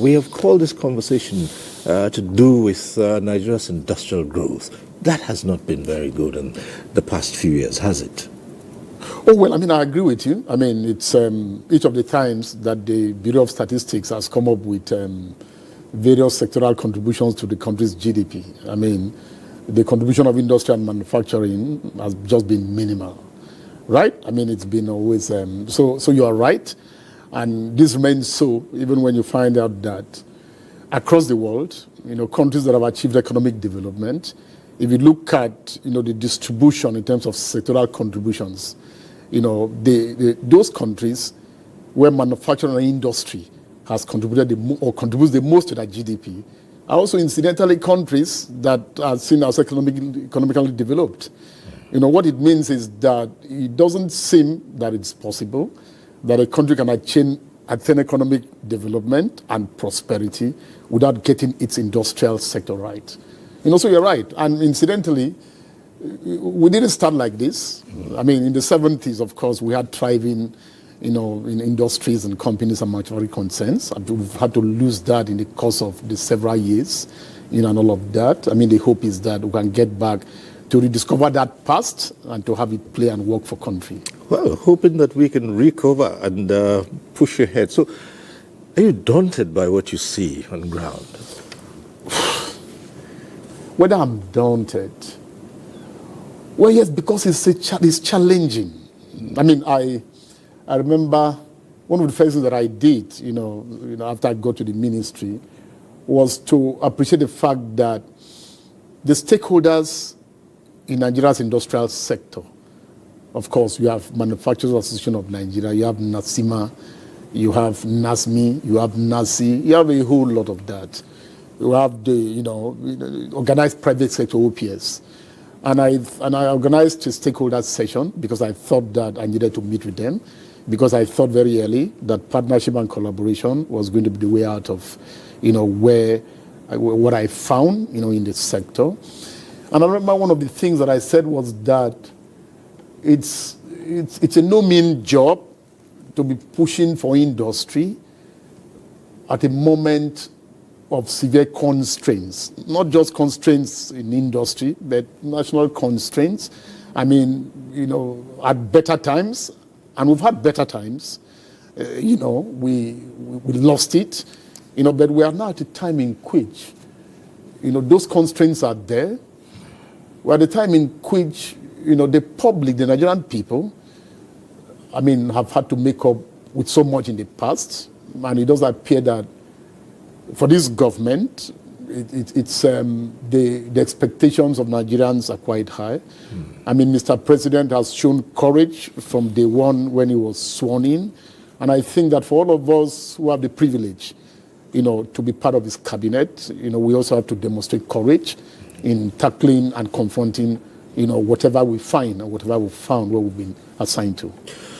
We have called this conversation to do with Nigeria's industrial growth. That has not been very good in the past few years, has it? Oh, well, I agree with you. It's each of the times that the Bureau of Statistics has come up with various sectoral contributions to the country's GDP. The contribution of industry and manufacturing has just been minimal, right? It's been always, so you are right. And this remains so even when you find out that across the world, countries that have achieved economic development, if you look at, the distribution in terms of sectoral contributions, those countries where manufacturing and industry has contributed or contributes the most to that GDP are also incidentally countries that are seen as economically developed. What it means is that it doesn't seem that it's possible that a country can attain economic development and prosperity without getting its industrial sector right. So you're right. And incidentally, we didn't start like this. In the 70s, of course, we had thriving, in industries and companies and manufacturing concerns. We've had to lose that in the course of the several years, and all of that. The hope is that we can get back to rediscover that past and to have it play and work for country. Well, hoping that we can recover and push ahead. So, are you daunted by what you see on ground? Whether I'm daunted? Well, yes, because it's challenging. I remember one of the first things that I did, after I got to the ministry, was to appreciate the fact that the stakeholders in Nigeria's industrial sector, of course, you have Manufacturers Association of Nigeria, you have NASIMA, you have NASMI, you have NASI, you have a whole lot of that. You have the organized private sector OPS. And I organized a stakeholders session because I thought that I needed to meet with them, because I thought very early that partnership and collaboration was going to be the way out of, what I found, in the sector. And I remember one of the things that I said was that it's a no mean job to be pushing for industry at a moment of severe constraints, not just constraints in industry, but national constraints. At better times, and we've had better times, we lost it, but we are now at a time in which, those constraints are there. We're at a time in which, the public, the Nigerian people, have had to make up with so much in the past. And it does appear that for this government, the expectations of Nigerians are quite high. Mr. President has shown courage from day one when he was sworn in. And I think that for all of us who have the privilege, to be part of his cabinet, we also have to demonstrate courage in tackling and confronting, whatever we find or whatever we found where we've been assigned to.